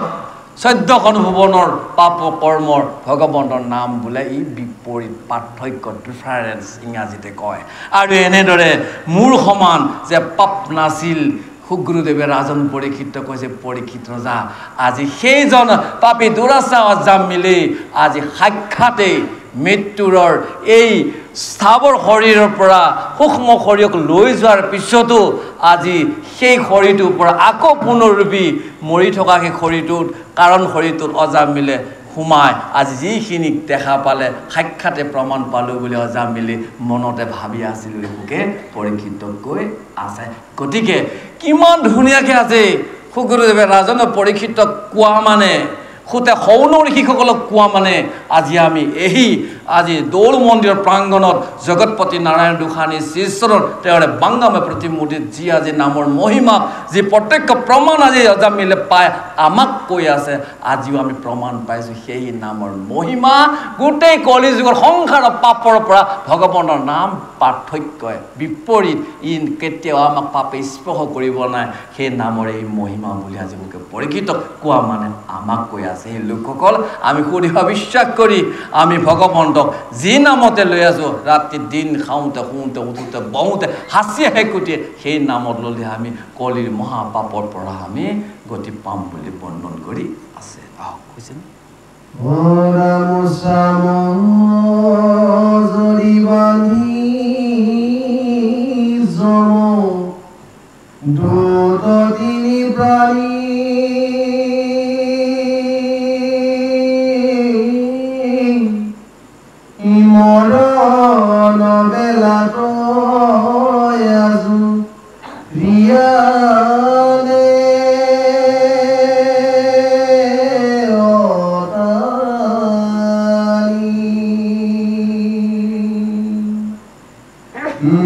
14খন ভুৱনৰ পাপ কৰ্মৰ ভগৱন্তৰ নাম বোলে ই বিপৰীত, পাৰ্থক্য, ডিফাৰেঞ্চ ইংৰাজীতে কয়। আৰু এনেদৰে মোৰ সমান যে পাপ নাছিল, সুগুৰুদেৱে ৰাজন পৰীক্ষিত কৈছে, পৰীক্ষিত ৰজা আজি সেইজন পাপী দুৰাচা অজামিলে আজি সাক্ষাতেই মৃত্যুৰৰ এই স্থাৱৰ শৰীৰৰ পৰা সূক্ষ্ম শৰীৰক লৈ যোৱাৰ পিছতো আজি সেই শৰীৰটোৰ পৰা আকৌ পুনৰুবি মৰি থকা সেই শৰীৰটোত, কাৰণ শৰীৰটোত অজামিলে সোমাই আজি যিখিনিক দেখা পালে সাক্ষাতে প্ৰমাণ পালোঁ বুলি অজামিলে মনতে ভাবি আছিলোঁ। এইবোৰকে পৰীক্ষিত কৈ আছে। গতিকে কিমান ধুনীয়াকৈ আজি সুগুৰুদেৱে ৰাজন পৰীক্ষিতক কোৱা মানে, সুতে সৌন ঋষিসকলক কোৱা মানে, আজি আমি আজি দৌল মন্দিৰৰ প্ৰাংগণত জগতপতি নাৰায়ণ গোসাঁনী শ্ৰীচৰণৰ তেওঁৰে বাংগামে প্ৰতিমূৰ্তিত যি আজি নামৰ মহিমা, যি প্ৰত্যক্ষ প্ৰমাণ আজি অজামিলে পাই আমাক কৈ আছে, আজিও আমি প্ৰমাণ পাইছোঁ সেই নামৰ মহিমা। গোটেই কলি যুগৰ সংসাৰৰ পাপৰ পৰা ভগৱানৰ নাম পাৰ্থক্যই বিপৰীত, ই কেতিয়াও আমাক পাপে স্পৰ্শ কৰিব নাই। সেই নামৰ এই মহিমা বুলি আজি মোকে পৰীক্ষিত কোৱা মানে আমাক কৈ আছে। সেই লোকসকল আমি সুদৃঢ় বিশ্বাস কৰি আমি ভগৱন্তক যি নামতে লৈ আছোঁ, ৰাতি দিন খাওঁতে শুওঁতে উঠোঁতে বহোঁতে হাঁচিয়ে হেকুটিয়ে সেই নামত ল'লে আমি কলিৰ মহাপাপৰ পৰা আমি গতি পাম বুলি বৰ্ণন কৰি আছে। কৈছে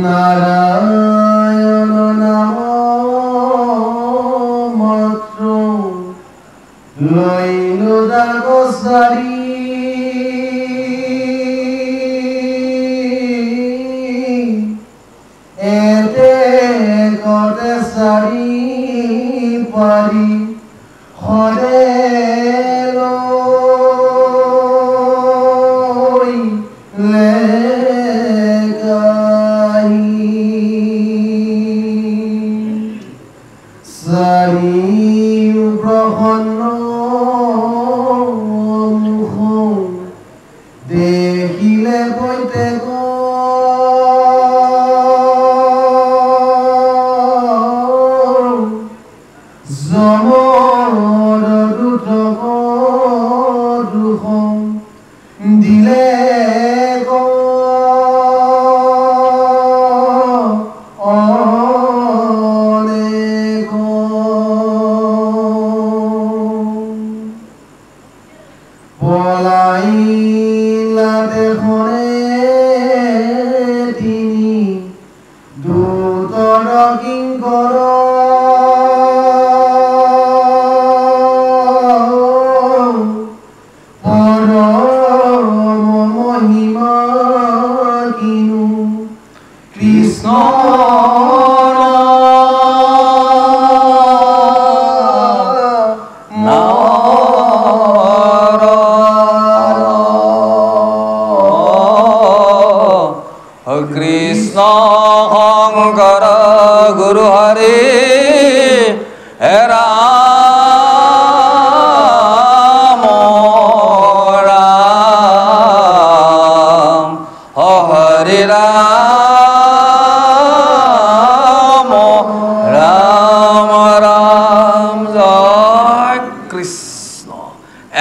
নাৰায়ণ নাম মাত্ৰ লইল দাগসাৰি এতে গতে সাৰি পাৰি হৰে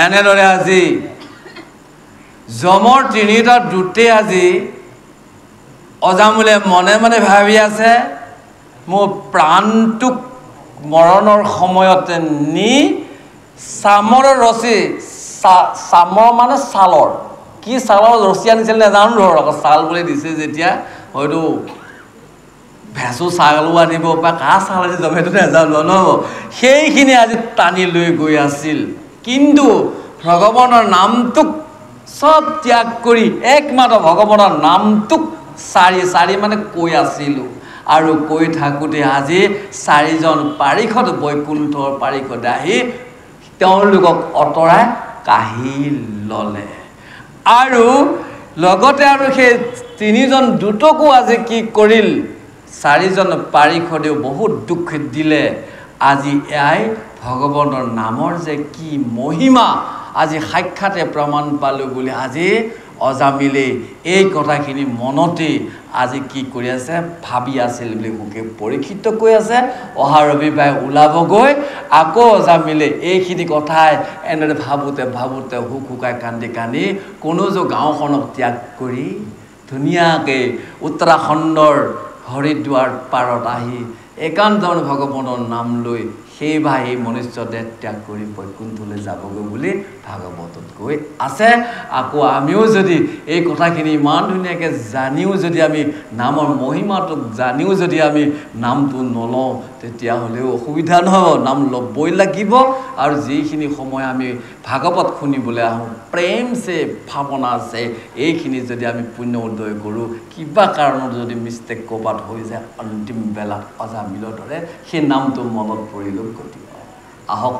এনেদৰে আজি যমৰ তিনিটা দূতে আজি অজামিলে মনে মনে ভাবি আছে মোৰ প্ৰাণটোক মৰণৰ সময়তে নি চামৰ ৰছী চামৰ মানে ছালৰ কি ছালৰ ৰছী আনিছিল নাজানো ধৰক ছাল বুলি দিছে যেতিয়া হয়তো ভেঁচু ছালো আনিব বা কা ছাল আজি জমেটো নাজানো নহ'ব সেইখিনি আজি টানি লৈ গৈ আছিল কিন্তু ভগৱানৰ নামটোক চব ত্যাগ কৰি একমাত্ৰ ভগৱানৰ নামটোক চাৰি মানে কৈ আছিলোঁ আৰু কৈ থাকোঁতে আজি চাৰিজন পাৰিষদ বৈকুণ্ঠৰ পাৰিষদ আহি তেওঁলোকক অঁতৰাই কাঢ়ি ল'লে আৰু লগতে আৰু সেই তিনিজন দূতকো আজি কি কৰিল চাৰিজন পাৰিষদেও বহুত দুখ দিলে আজি এয়াই ভগৱানৰ নামৰ যে কি মহিমা আজি সাক্ষাতে প্ৰমাণ পালোঁ বুলি আজি অজামিলে এই কথাখিনি মনতে আজি কি কৰি আছে ভাবি আছিল বুলি মোকে পৰীক্ষিত কৈ আছে অহা ৰবিবাৰে ওলাবগৈ আকৌ অজামিলে এইখিনি কথাই এনেদৰে ভাবোঁতে হুকাই কান্দি কোনো যে গাঁওখনক ত্যাগ কৰি ধুনীয়াকৈ উত্তৰাখণ্ডৰ হৰিদ্বাৰ পাৰত আহি একান্ত ভগৱানৰ নাম লৈ সেইভাৱে এই মনুষ্য দেহ ত্যাগ কৰি বৈকুণ্ঠলৈ যাবগৈ বুলি ভাগৱতত কৈ আছে আকৌ আমিও যদি এই কথাখিনি ইমান ধুনীয়াকৈ জানিও যদি আমি নামৰ মহিমাটোক জানিও যদি আমি নামটো নলওঁ তেতিয়াহ'লেও অসুবিধা নহ'ব নাম ল'বই লাগিব আৰু যিখিনি সময় আমি ভাগৱত শুনিবলৈ আহোঁ প্ৰেমছে ভাৱনাছে এইখিনি যদি আমি পুণ্য উদয় কৰোঁ কিবা কাৰণত যদি মিষ্টেক ক'ৰবাত হৈ যায় অন্তিম বেলাত অজামিলৰ দৰে সেই নামটো মনত পৰিলেও গতি আহক